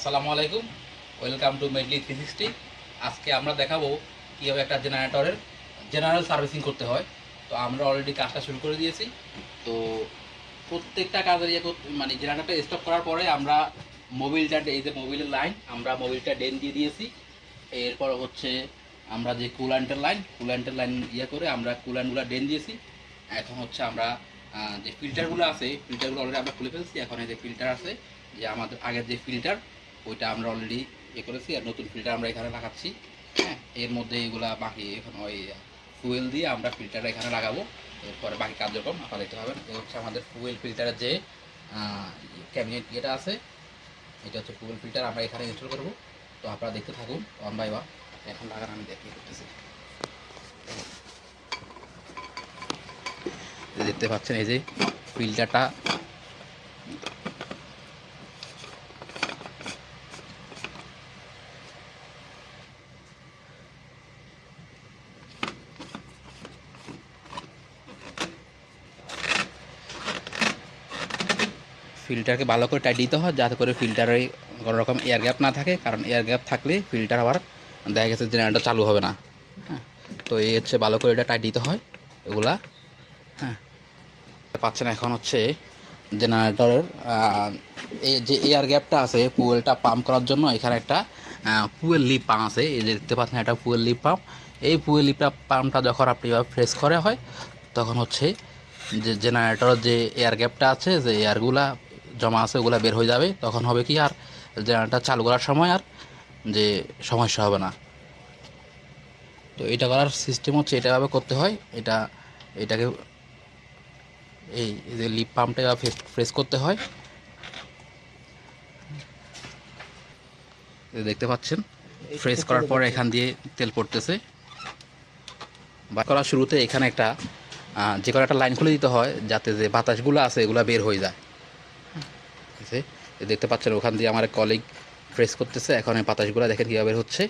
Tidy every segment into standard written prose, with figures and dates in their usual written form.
আসসালামু আলাইকুম, welcome to madly 360। আজকে আমরা দেখাবো কীভাবে একটা জেনারেটরের জেনারেল সার্ভিসিং করতে হয়। তো আমরা অলরেডি কাজটা শুরু করে দিয়েছি। তো প্রত্যেকটা কাজের মানে জেনারেটরটা স্টপ করার পরে আমরা মোবিলটা, এই যে মোবিলের লাইন, আমরা মোবিলটা ডেন দিয়ে দিয়েছি। এরপর হচ্ছে আমরা যে কুল্যান্টের লাইন করে আমরা কুল্যান্টগুলো ডেন দিয়েছি। এখন হচ্ছে আমরা যে ফিল্টারগুলো আছে, ফিল্টারগুলো অলরেডি আমরা খুলে ফেলছি। এখন এই যে ফিল্টার আছে, যে আমাদের আগের যে ফিল্টার, ওইটা আমরা অলরেডি করেছি, আর নতুন ফিল্টার আমরা এখানে লাগাচ্ছি। হ্যাঁ, এর মধ্যে এগুলা বাকি এখন ওই ফুয়েল দিয়ে আমরা ফিল্টারটা এখানে লাগাবো। এরপরে বাকি কার্যক্রম আপনারা দেখতে পাবেন। এই হচ্ছে আমাদের ফুয়েল ফিল্টারের যে ক্যাবিনেট এটা আছে, এটা হচ্ছে ফুয়েল ফিল্টার আমরা এখানে ইনস্টল করবো। তো আপনারা দেখতে থাকুন ওয়ান বাই ওয়ান। এখন লাগানো আমি দেখিয়ে করতেছি। দেখতে পাচ্ছেন এই যে ফিল্টারটা, ফিল্টারকে ভালো করে টাইট দিতে হয় যাতে করে ফিল্টারে কোনো রকম এয়ার গ্যাপ না থাকে, কারণ এয়ার গ্যাপ থাকলে ফিল্টার আবার দেখা গেছে জেনারেটর চালু হবে না। হ্যাঁ, তো এই হচ্ছে ভালো করে এটা টাইট দিতে হয় এগুলা। হ্যাঁ, পাচ্ছেন এখন হচ্ছে জেনারেটরের এই যে এয়ার গ্যাপটা আছে ফুয়েলটা পাম্প করার জন্য, এখানে একটা ফুয়েল লিপ পাম্প আছে। এই যে দেখতে পাচ্ছেন একটা ফুয়েল লিপ পাম্প। এই ফুয়েল লিপ পাম্পটা যখন আপনি প্রেস করা হয়, তখন হচ্ছে যে জেনারেটরের যে এয়ার গ্যাপটা আছে, যে এয়ারগুলা জমা আছে ওগুলা বের হয়ে যাবে। তখন হবে কি, আর জেনারেটর চালু করার সময় আর যে সমস্যা হবে না। তো এটা করার সিস্টেম হচ্ছে এটাভাবে করতে হয়। এটাকে এই যে লিপ পাম্পটা প্রেস করতে হয়। দেখতে পাচ্ছেন প্রেস করার পর এখান দিয়ে তেল পড়তেছে। বা করার শুরুতে এখানে একটা যে কোনো একটা লাইন খুলে দিতে হয়, যাতে যে বাতাসগুলো আছে এগুলো বের হয়ে যায়। দেখতে পাচ্ছেন ওখান দিয়ে আমার কলিগ প্রেস করতেছে। এখন এই বাতাসগুলো দেখেন কীভাবে বের হচ্ছে।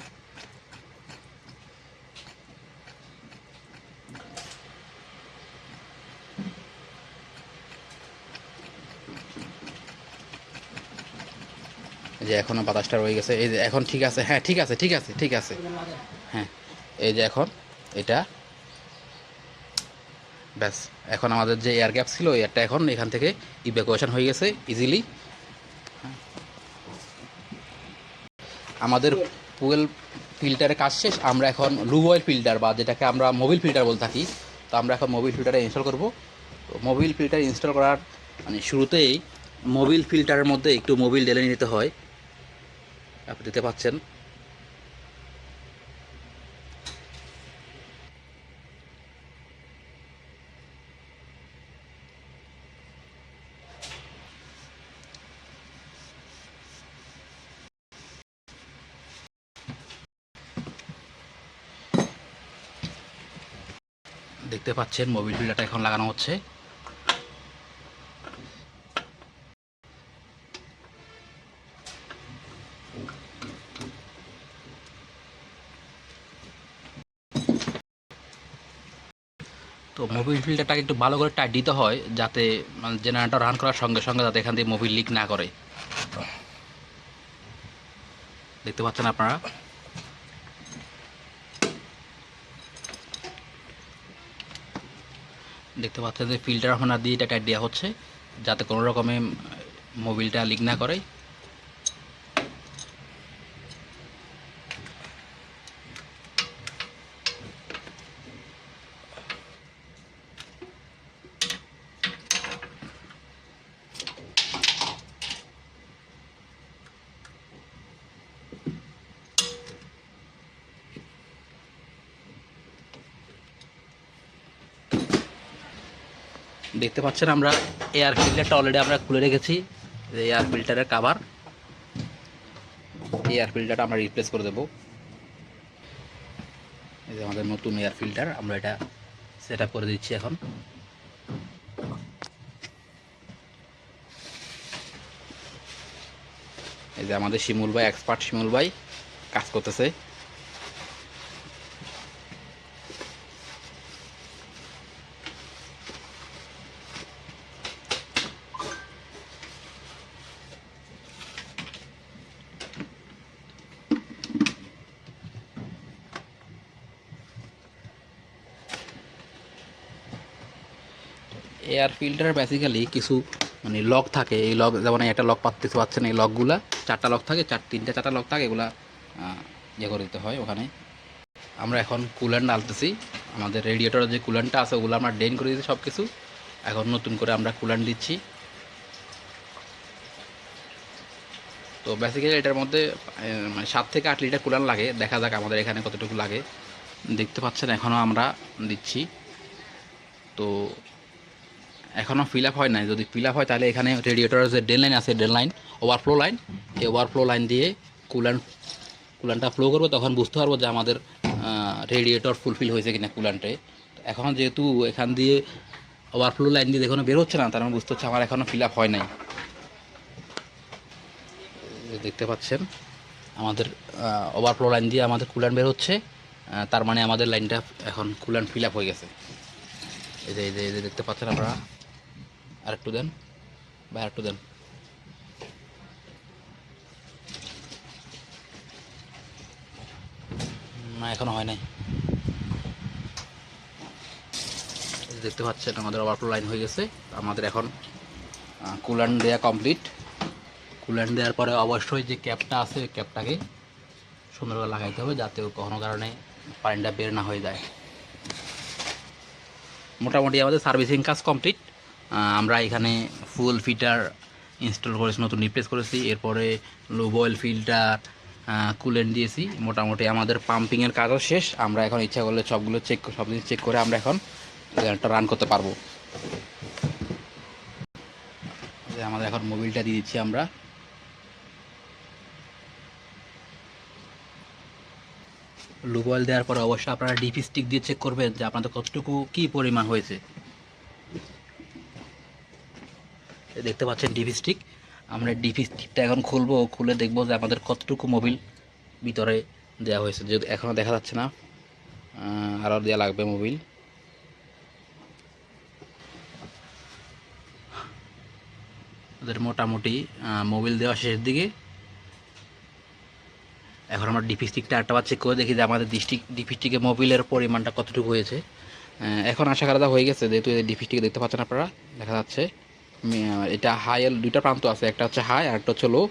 এই যে এখনও বাতাসটা রয়ে গেছে। এই যে এখন ঠিক আছে। হ্যাঁ, ঠিক আছে, ঠিক আছে, ঠিক আছে। হ্যাঁ, এই যে এখন এটা ব্যাস। এখন আমাদের যে এয়ার গ্যাপ ছিল, এয়ারটা এখন এখান থেকে ইভ্যাকুয়েশন হয়ে গেছে ইজিলি। আমাদের ফুয়েল ফিল্টারের কাজ শেষ। আমরা এখন লুব অয়েল ফিল্টার, বা যেটাকে আমরা মোবিল ফিল্টার বলে থাকি, তো আমরা এখন মোবিল ফিল্টারে ইনস্টল করব। তো মোবিল ফিল্টার ইনস্টল করার মানে শুরুতেই মোবিল ফিল্টারের মধ্যে একটু মোবিল ঢেলে নিতে হয়। আপনি দেখতে পাচ্ছেন। দেখতে পাচ্ছেন মোবিল ফিল্টারটা এখন লাগানো হচ্ছে। তো মোবিল ফিল্টারটাকে একটু ভালো করে টাইট দিতে হয়, যাতে মানে জেনারেটর রান করার সঙ্গে সঙ্গে যাতে এখান দিয়ে মোবিল লিক না করে। দেখতে পাচ্ছেন আপনারা। দেখতে পাচ্ছেন যে ফিল্টার হোনার দিয়ে এটা টাইট দেওয়া হচ্ছে, যাতে কোনো রকমে মোবিলটা লিক না করে। দেখতে পাচ্ছেন আমরা এয়ার ফিল্টারটা অলরেডি আমরা খুলে রেখেছি। এয়ার ফিল্টারের কাভার, এয়ার ফিল্টারটা আমরা রিপ্লেস করে দেবো। এই যে আমাদের নতুন এয়ার ফিল্টার, আমরা এটা সেট আপ করে দিচ্ছি এখন। এই যে আমাদের শিমুল ভাই, এক্সপার্ট শিমুল ভাই কাজ করতেছে। এয়ার ফিল্টার বেসিক্যালি কিছু মানে লক থাকে, এই লক যেমন একটা লক পাচ্ছি পাচ্ছেন, এই লকগুলা 4টা লক থাকে, 4টা লক থাকে, এগুলা ইয়ে করে দিতে হয় ওখানে। আমরা এখন কুলার ডালতেছি, আমাদের রেডিয়েটরের যে কুলারটা আছে ওগুলো আমরা ড্রেন করে দিচ্ছি সব কিছু। এখন নতুন করে আমরা কুলার দিচ্ছি। তো বেসিক্যালি এটার মধ্যে মানে 7 থেকে 8 লিটার কুলার লাগে, দেখা যাক আমাদের এখানে কতটুকু লাগে। দেখতে পাচ্ছেন এখনও আমরা দিচ্ছি, তো এখনও ফিল আপ হয় নাই। যদি ফিল আপ হয় তাহলে এখানে রেডিয়েটরের যে ড্রেন লাইন আছে, ড্রেন লাইন ওভারফ্লো লাইন, এই ওভারফ্লো লাইন দিয়ে কুলানটা ফ্লো করবো, তখন বুঝতে পারবো যে আমাদের রেডিয়েটর ফুলফিল হয়েছে কিনা কুলান্টে। এখন যেহেতু এখান দিয়ে ওভারফ্লো লাইন দিয়ে এখনও বের হচ্ছে না, তার মানে বুঝতে হচ্ছে আমার এখনও ফিল আপ হয় নাই। দেখতে পাচ্ছেন আমাদের ওভারফ্লো লাইন দিয়ে আমাদের কুলান বের হচ্ছে, তার মানে আমাদের লাইনটা এখন কুলান ফিল আপ হয়ে গেছে। এই যে দেখতে পাচ্ছেন আপনারা। আরেকটু দেন বা আরেকটু দেন। না, এখনো হয় নাই। দেখতে পাচ্ছেন আমাদের ওভারফ্লো লাইন হয়ে গেছে। আমাদের এখন কুলান্ট দেওয়া কমপ্লিট। কুলান্ট দেওয়ার পরে অবশ্যই যে ক্যাপটা আছে ওই ক্যাপটাকে সুন্দরভাবে লাগাইতে হবে, যাতে কোনো কারণে পানিটা বের না হয়ে যায়। মোটামুটি আমাদের সার্ভিসিং কাজ কমপ্লিট। আমরা এখানে ফুল ফিল্টার ইনস্টল করেছি, নতুন রিপ্লেস করেছি, এরপরে লো বয়েল ফিল্টার, কুলেন্ট দিয়েছি। মোটামুটি আমাদের পাম্পিংয়ের কাজও শেষ। আমরা এখন ইচ্ছা করলে সব জিনিস চেক করে আমরা এখন একটা রান করতে পারবো। আমাদের এখন মোবিলটা দিয়ে দিচ্ছি আমরা। লুব অয়েল দেওয়ার পরে অবশ্যই আপনারা ডিপি স্টিক দিয়ে চেক করবেন যে আপনাদের কতটুকু কী পরিমাণ হয়েছে। দেখতে পাচ্ছেন ডিপি স্টিক। আমরা ডিপি স্টিকটা এখন খুলবো, খুলে দেখবো যে আমাদের কতটুকু মোবিল ভিতরে দেওয়া হয়েছে। যদি এখনও দেখা যাচ্ছে না, আরও দেওয়া লাগবে মোবিল। ওদের মোটামুটি মোবিল দেওয়া শেষের দিকে। এখন আমরা ডিপি স্টিকটা একটা বার চেক করে দেখি যে আমাদের ডিপি স্টিকে মোবিলের পরিমাণটা কতটুকু হয়েছে। এখন আশা করা হয়ে গেছে, যেহেতু ডিপি স্টিকে দেখতে পাচ্ছেন আপনারা, দেখা যাচ্ছে এটা হাই এর দুইটা প্রান্ত আছে, একটা হচ্ছে হাই আর একটা হচ্ছে লো।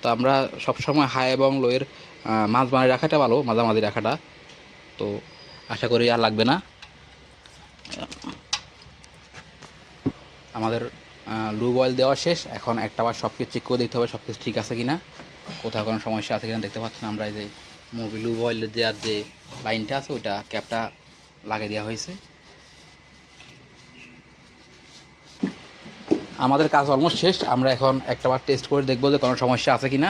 তো আমরা সবসময় হাই এবং লো এর মাঝামাঝি রাখাটা ভালো, মাঝামাঝি রাখাটা। তো আশা করি আর লাগবে না। আমাদের লুব অয়েল দেওয়া শেষ। এখন একটা বার সব কিছু চেক করে দেখতে হবে সব কিছু ঠিক আছে কিনা, কোথাও কোনো সমস্যা আছে কিনা। দেখতে পাচ্ছেন আমরা এই যে মোবিল লুব অয়েল দেওয়ার যে লাইনটা আছে ওইটা ক্যাপটা লাগিয়ে দেওয়া হয়েছে। আমাদের কাজ অলমোস্ট শেষ। আমরা এখন একটা বার টেস্ট করে দেখবো যে কোনো সমস্যা আছে কিনা।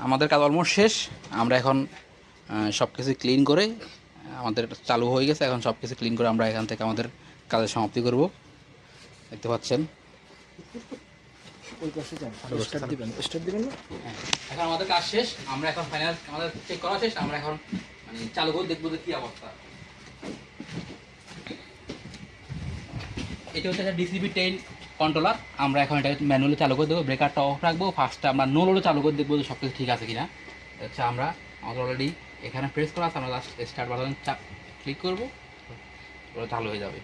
আমাদের কাজ অলমোস্ট শেষ। আমরা এখন সব কিছু ক্লিন করে আমাদের চালু হয়ে গেছে। এখন সব কিছু ক্লিন করে আমরা এখান থেকে আমাদের কাজের সমাপ্তি করব। দেখতে পাচ্ছেন এখন আমাদের কাজ শেষ। আমরা এখন ফাইনাল আমাদের চেক করা শেষ। আমরা এখন মানে চালু করে দেখবো যে কী অবস্থা। এটা হচ্ছে একটা DCP-10 কন্ট্রোলার। আমরা এখন এটা ম্যানুয়ালি চালু করে দেবো, ব্রেকারটা অফ রাখবো। ফার্স্টে আমরা নো লোডে চালু করে দেখবো যে সব কিছু ঠিক আছে কিনা। আচ্ছা, আমাদের অলরেডি এখানে প্রেস করা আছে, আমরা জাস্ট স্টার্ট বাটন ক্লিক করবো, চালু হয়ে যাবে।